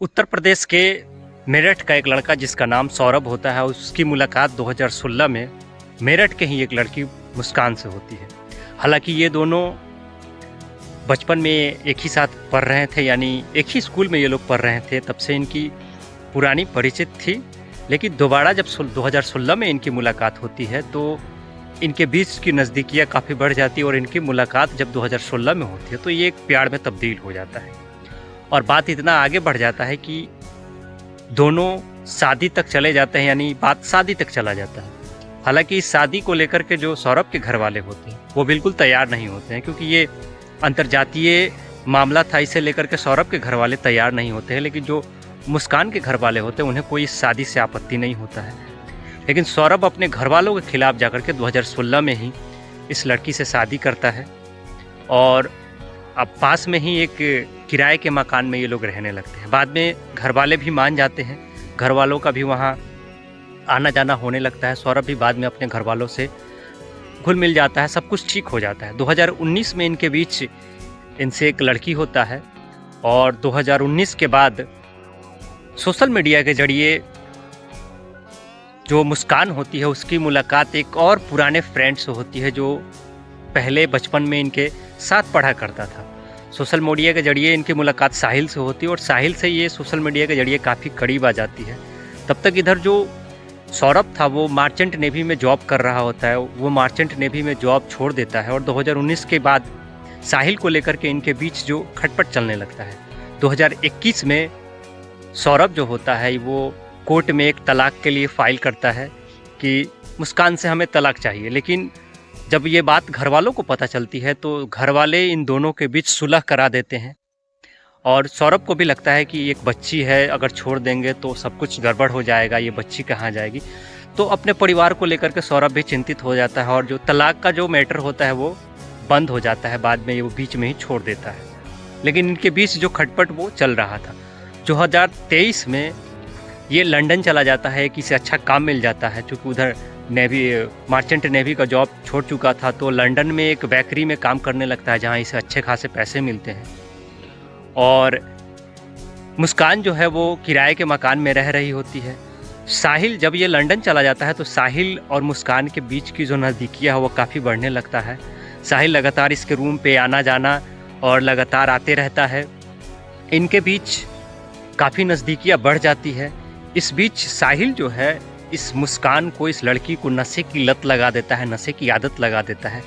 उत्तर प्रदेश के मेरठ का एक लड़का जिसका नाम सौरभ होता है, उसकी मुलाकात 2016 में मेरठ के ही एक लड़की मुस्कान से होती है। हालांकि ये दोनों बचपन में एक ही साथ पढ़ रहे थे, यानी एक ही स्कूल में ये लोग पढ़ रहे थे, तब से इनकी पुरानी परिचित थी। लेकिन दोबारा जब 2016 में इनकी मुलाकात होती है तो इनके बीच की नज़दीकियाँ काफ़ी बढ़ जाती है और इनकी मुलाकात जब 2016 में होती है तो ये एक प्यार में तब्दील हो जाता है। और बात इतना आगे बढ़ जाता है कि दोनों शादी तक चले जाते हैं, यानी बात शादी तक चला जाता है। हालांकि इस शादी को लेकर के जो सौरभ के घर वाले होते हैं वो बिल्कुल तैयार नहीं होते हैं, क्योंकि ये अंतर्जातीय मामला था। इसे लेकर के सौरभ के घर वाले तैयार नहीं होते हैं, लेकिन जो मुस्कान के घर वाले होते हैं उन्हें कोई इस शादी से आपत्ति नहीं होता है। लेकिन सौरभ अपने घर वालों के खिलाफ जाकर के 2016 में ही इस लड़की से शादी करता है और अब पास में ही एक किराए के मकान में ये लोग रहने लगते हैं। बाद में घर वाले भी मान जाते हैं, घर वालों का भी वहाँ आना जाना होने लगता है। सौरभ भी बाद में अपने घर वालों से घुल मिल जाता है, सब कुछ ठीक हो जाता है। 2019 में इनके बीच इनसे एक लड़की होता है और 2019 के बाद सोशल मीडिया के जरिए जो मुस्कान होती है उसकी मुलाकात एक और पुराने फ्रेंड से होती है जो पहले बचपन में इनके साथ पढ़ा करता था। सोशल मीडिया के जरिए इनकी मुलाकात साहिल से होती है और साहिल से ये सोशल मीडिया के जरिए काफ़ी करीब आ जाती है। तब तक इधर जो सौरभ था वो मार्चेंट नेवी में जॉब कर रहा होता है, वो मार्चेंट नेवी में जॉब छोड़ देता है और 2019 के बाद साहिल को लेकर के इनके बीच जो खटपट चलने लगता है। 2021 में सौरभ जो होता है वो कोर्ट में एक तलाक के लिए फ़ाइल करता है कि मुस्कान से हमें तलाक चाहिए। लेकिन जब ये बात घर वालों को पता चलती है तो घर वाले इन दोनों के बीच सुलह करा देते हैं और सौरभ को भी लगता है कि एक बच्ची है, अगर छोड़ देंगे तो सब कुछ गड़बड़ हो जाएगा, ये बच्ची कहाँ जाएगी। तो अपने परिवार को लेकर के सौरभ भी चिंतित हो जाता है और जो तलाक का जो मैटर होता है वो बंद हो जाता है। बाद में ये वो बीच में ही छोड़ देता है। लेकिन इनके बीच जो खटपट वो चल रहा था। 2023 में ये लंदन चला जाता है, किसी अच्छा काम मिल जाता है, चूँकि उधर नेवी मार्चेंट नेवी का जॉब छोड़ चुका था तो लंदन में एक बेकरी में काम करने लगता है जहाँ इसे अच्छे खासे पैसे मिलते हैं। और मुस्कान जो है वो किराए के मकान में रह रही होती है। साहिल जब ये लंदन चला जाता है तो साहिल और मुस्कान के बीच की जो नज़दीकियाँ है वो काफ़ी बढ़ने लगता है। साहिल लगातार इसके रूम पे आना जाना और लगातार आते रहता है। इनके बीच काफ़ी नज़दीकियाँ बढ़ जाती है। इस बीच साहिल जो है इस मुस्कान को, इस लड़की को नशे की लत लगा देता है, नशे की आदत लगा देता है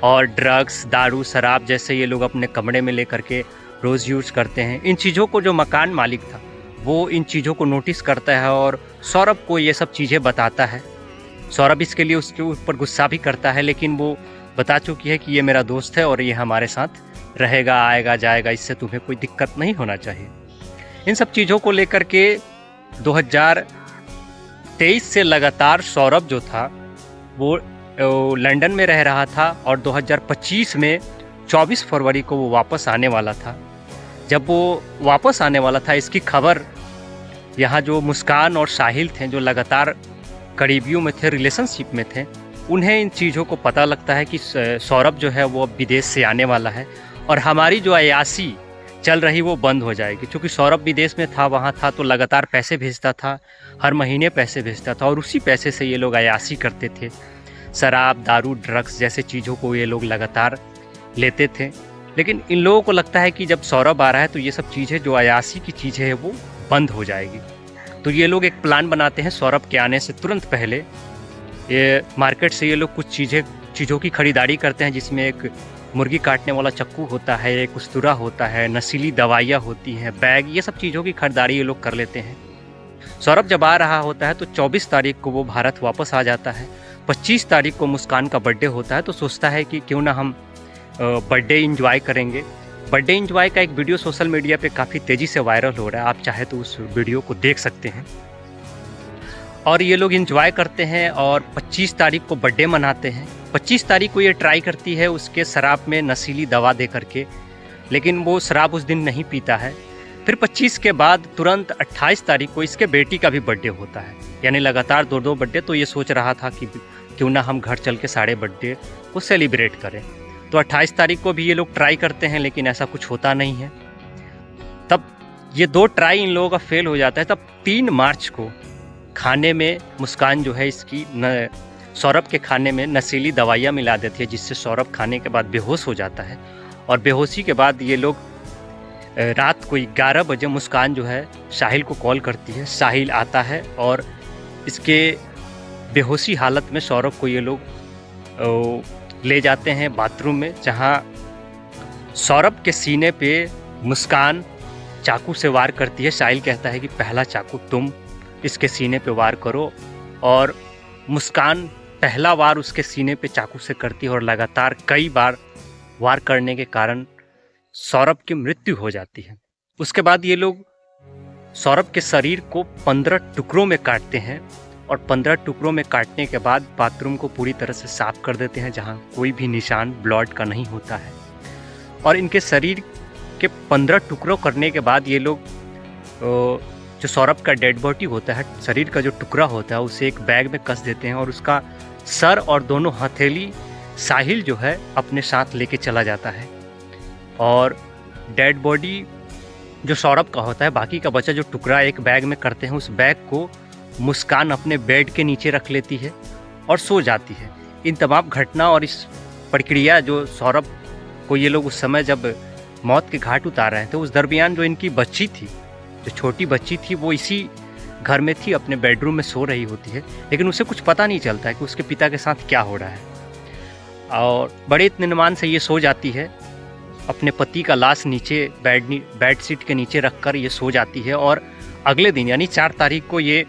और ड्रग्स, दारू, शराब जैसे ये लोग अपने कमरे में लेकर के रोज़ यूज़ करते हैं। इन चीज़ों को जो मकान मालिक था वो इन चीज़ों को नोटिस करता है और सौरभ को ये सब चीज़ें बताता है। सौरभ इसके लिए उसके ऊपर गुस्सा भी करता है, लेकिन वो बता चुकी है कि ये मेरा दोस्त है और ये हमारे साथ रहेगा, आएगा जाएगा, इससे तुम्हें कोई दिक्कत नहीं होना चाहिए। इन सब चीज़ों को लेकर के 2023 से लगातार सौरभ जो था वो लंदन में रह रहा था और 2025 में 24 फरवरी को वो वापस आने वाला था। जब वो वापस आने वाला था इसकी खबर यहाँ जो मुस्कान और साहिल थे, जो लगातार करीबियों में थे, रिलेशनशिप में थे, उन्हें इन चीज़ों को पता लगता है कि सौरभ जो है वो अब विदेश से आने वाला है और हमारी जो अयासी चल रही वो बंद हो जाएगी। क्योंकि सौरभ विदेश में था, वहाँ था तो लगातार पैसे भेजता था, हर महीने पैसे भेजता था और उसी पैसे से ये लोग अयासी करते थे। शराब, दारू, ड्रग्स जैसे चीज़ों को ये लोग लगातार लेते थे। लेकिन इन लोगों को लगता है कि जब सौरभ आ रहा है तो ये सब चीज़ें, जो अयासी की चीज़ें हैं वो बंद हो जाएगी। तो ये लोग एक प्लान बनाते हैं सौरभ के आने से तुरंत पहले। ये मार्केट से ये लोग कुछ चीज़ों की खरीदारी करते हैं, जिसमें एक मुर्गी काटने वाला चाकू होता है, एक उस्तरा होता है, नशीली दवाइयाँ होती हैं, बैग, ये सब चीज़ों की खरीदारी ये लोग कर लेते हैं। सौरभ जब आ रहा होता है तो 24 तारीख को वो भारत वापस आ जाता है। 25 तारीख को मुस्कान का बर्थडे होता है तो सोचता है कि क्यों ना हम बर्थडे इंजॉय करेंगे। बर्थडे इंजॉय का एक वीडियो सोशल मीडिया पे काफ़ी तेज़ी से वायरल हो रहा है, आप चाहे तो उस वीडियो को देख सकते हैं। और ये लोग इंजॉय करते हैं और 25 तारीख को बर्थडे मनाते हैं। 25 तारीख को ये ट्राई करती है उसके शराब में नशीली दवा दे करके, लेकिन वो शराब उस दिन नहीं पीता है। फिर 25 के बाद तुरंत 28 तारीख को इसके बेटी का भी बर्थडे होता है, यानी लगातार 2 बर्थडे। तो ये सोच रहा था कि क्यों ना हम घर चल के सारे बर्थडे को सेलिब्रेट करें। तो 28 तारीख को भी ये लोग ट्राई करते हैं, लेकिन ऐसा कुछ होता नहीं है। तब ये 2 ट्राई इन लोगों का फेल हो जाता है। तब 3 मार्च को खाने में मुस्कान जो है इसकी सौरभ के खाने में नशीली दवाइयाँ मिला देती है, जिससे सौरभ खाने के बाद बेहोश हो जाता है। और बेहोशी के बाद ये लोग रात को 11 बजे मुस्कान जो है साहिल को कॉल करती है। साहिल आता है और इसके बेहोशी हालत में सौरभ को ये लोग ले जाते हैं बाथरूम में, जहां सौरभ के सीने पे मुस्कान चाकू से वार करती है। साहिल कहता है कि पहला चाकू तुम इसके सीने पे वार करो, और मुस्कान पहला वार उसके सीने पे चाकू से करती है और लगातार कई बार वार करने के कारण सौरभ की मृत्यु हो जाती है। उसके बाद ये लोग सौरभ के शरीर को 15 टुकड़ों में काटते हैं, और 15 टुकड़ों में काटने के बाद बाथरूम को पूरी तरह से साफ कर देते हैं, जहां कोई भी निशान ब्लड का नहीं होता है। और इनके शरीर के 15 टुकड़ों करने के बाद ये लोग जो सौरभ का डेड बॉडी होता है, शरीर का जो टुकड़ा होता है, उसे एक बैग में कस देते हैं, और उसका सर और दोनों हथेली साहिल जो है अपने साथ लेके चला जाता है। और डेड बॉडी जो सौरभ का होता है, बाकी का बचा जो टुकड़ा एक बैग में करते हैं, उस बैग को मुस्कान अपने बेड के नीचे रख लेती है और सो जाती है। इन तमाम घटना और इस प्रक्रिया जो सौरभ को ये लोग उस समय जब मौत के घाट उतार रहे थे, उस दरमियान जो इनकी बच्ची थी, जो छोटी बच्ची थी, वो इसी घर में थी, अपने बेडरूम में सो रही होती है, लेकिन उसे कुछ पता नहीं चलता है कि उसके पिता के साथ क्या हो रहा है। और बड़े इत्मीनान से ये सो जाती है, अपने पति का लाश नीचे बेड शीट के नीचे रखकर ये सो जाती है। और अगले दिन यानी 4 तारीख को ये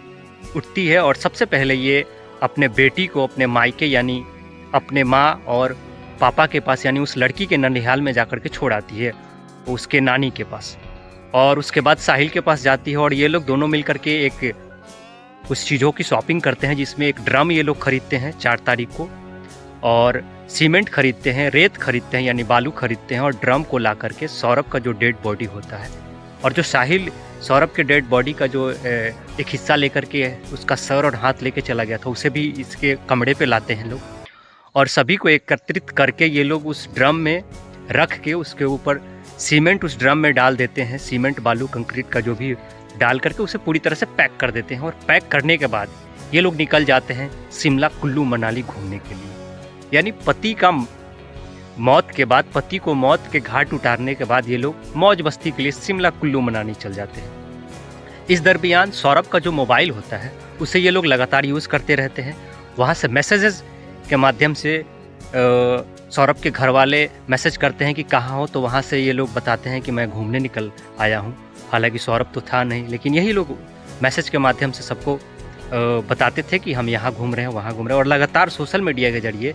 उठती है और सबसे पहले ये अपने बेटी को अपने मायके यानी अपने माँ और पापा के पास यानी उस लड़की के ननिहाल में जाकर के छोड़ आती है, उसके नानी के पास। और उसके बाद साहिल के पास जाती है और ये लोग दोनों मिलकर के एक कुछ चीज़ों की शॉपिंग करते हैं, जिसमें एक ड्रम ये लोग खरीदते हैं 4 तारीख को, और सीमेंट खरीदते हैं, रेत खरीदते हैं यानी बालू खरीदते हैं, और ड्रम को ला करके सौरभ का जो डेड बॉडी होता है, और जो साहिल सौरभ के डेड बॉडी का जो एक हिस्सा लेकर के उसका सर और हाथ लेके चला गया था, उसे भी इसके कमरे पे लाते हैं लोग। और सभी को एकत्रित करके ये लोग उस ड्रम में रख के उसके ऊपर सीमेंट उस ड्रम में डाल देते हैं, सीमेंट बालू कंक्रीट का जो भी डाल करके उसे पूरी तरह से पैक कर देते हैं। और पैक करने के बाद ये लोग निकल जाते हैं शिमला कुल्लू मनाली घूमने के लिए। यानी पति का मौत के बाद, पति को मौत के घाट उतारने के बाद ये लोग मौज मस्ती के लिए शिमला कुल्लू मनाली चल जाते हैं। इस दरमियान सौरभ का जो मोबाइल होता है उसे ये लोग लगातार यूज़ करते रहते हैं। वहाँ से मैसेजेस के माध्यम से सौरभ के घर वाले मैसेज करते हैं कि कहाँ हो, तो वहाँ से ये लोग बताते हैं कि मैं घूमने निकल आया हूँ। हालांकि सौरभ तो था नहीं, लेकिन यही लोग मैसेज के माध्यम से सबको बताते थे कि हम यहाँ घूम रहे हैं, वहाँ घूम रहे हैं। और लगातार सोशल मीडिया के जरिए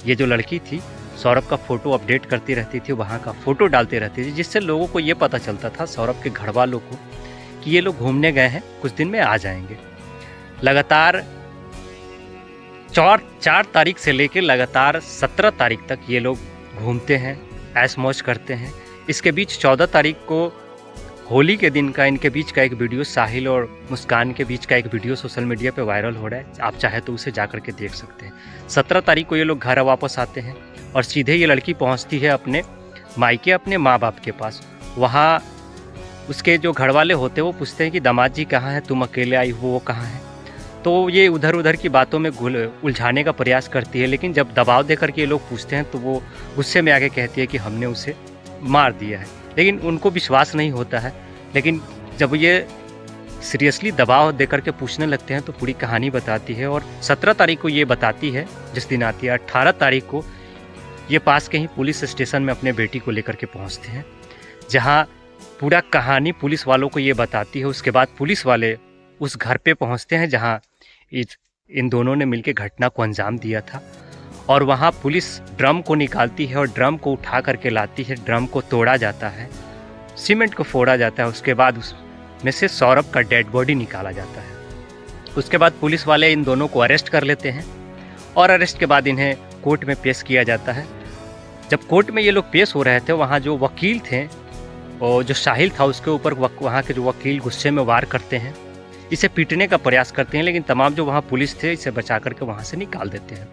ये जो लड़की थी सौरभ का फ़ोटो अपडेट करती रहती थी, वहाँ का फ़ोटो डालती रहती थी, जिससे लोगों को ये पता चलता था, सौरभ के घर वालों को, कि ये लोग घूमने गए हैं, कुछ दिन में आ जाएंगे। लगातार 4 तारीख से लेकर लगातार 17 तारीख तक ये लोग घूमते हैं, ऐश मौज करते हैं। इसके बीच 14 तारीख को होली के दिन का इनके बीच का एक वीडियो, साहिल और मुस्कान के बीच का एक वीडियो सोशल मीडिया पे वायरल हो रहा है, आप चाहे तो उसे जा कर के देख सकते हैं। 17 तारीख को ये लोग घर वापस आते हैं और सीधे ये लड़की पहुंचती है अपने मायके, अपने माँ बाप के पास। वहाँ उसके जो घर वाले होते हैं वो पूछते हैं कि दामाद जी कहाँ हैं, तुम अकेले आई हो, वो कहाँ हैं। तो ये उधर उधर की बातों में उलझाने का प्रयास करती है, लेकिन जब दबाव दे करके ये लोग पूछते हैं तो वो गुस्से में आके कहती है कि हमने उसे मार दिया है। लेकिन उनको विश्वास नहीं होता है। लेकिन जब ये सीरियसली दबाव दे करके पूछने लगते हैं तो पूरी कहानी बताती है। और 17 तारीख को ये बताती है जिस दिन आती है। 18 तारीख को ये पास के ही पुलिस स्टेशन में अपने बेटी को लेकर के पहुँचते हैं, जहाँ पूरा कहानी पुलिस वालों को ये बताती है। उसके बाद पुलिस वाले उस घर पे पहुँचते हैं जहाँ इन दोनों ने मिलकर घटना को अंजाम दिया था। और वहाँ पुलिस ड्रम को निकालती है और ड्रम को उठा करके लाती है। ड्रम को तोड़ा जाता है, सीमेंट को फोड़ा जाता है। उसके बाद उसमें से सौरभ का डेड बॉडी निकाला जाता है। उसके बाद पुलिस वाले इन दोनों को अरेस्ट कर लेते हैं और अरेस्ट के बाद इन्हें कोर्ट में पेश किया जाता है। जब कोर्ट में ये लोग पेश हो रहे थे, वहाँ जो वकील थे और जो साहिल था उसके ऊपर वहाँ के जो वकील गुस्से में वार करते हैं, इसे पीटने का प्रयास करते हैं, लेकिन तमाम जो वहाँ पुलिस थे इसे बचा करके वहाँ से निकाल देते हैं।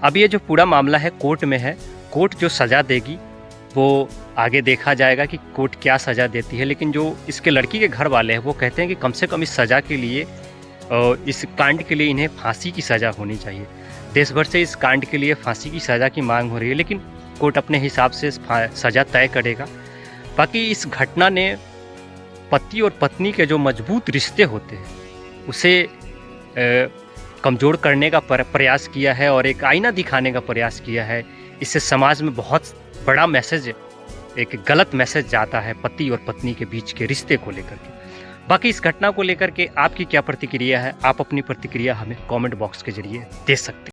अब ये जो पूरा मामला है कोर्ट में है। कोर्ट जो सज़ा देगी वो आगे देखा जाएगा कि कोर्ट क्या सज़ा देती है। लेकिन जो इसके लड़की के घर वाले हैं वो कहते हैं कि कम से कम इस सज़ा के लिए, इस कांड के लिए इन्हें फांसी की सज़ा होनी चाहिए। देश भर से इस कांड के लिए फांसी की सज़ा की मांग हो रही है, लेकिन कोर्ट अपने हिसाब से सज़ा तय करेगा। बाकी इस घटना ने पति और पत्नी के जो मजबूत रिश्ते होते हैं उसे कमज़ोर करने का प्रयास किया है और एक आईना दिखाने का प्रयास किया है। इससे समाज में बहुत बड़ा मैसेज, एक गलत मैसेज जाता है पति और पत्नी के बीच के रिश्ते को लेकर के। बाकी इस घटना को लेकर के आपकी क्या प्रतिक्रिया है? आप अपनी प्रतिक्रिया हमें कमेंट बॉक्स के जरिए दे सकते हैं।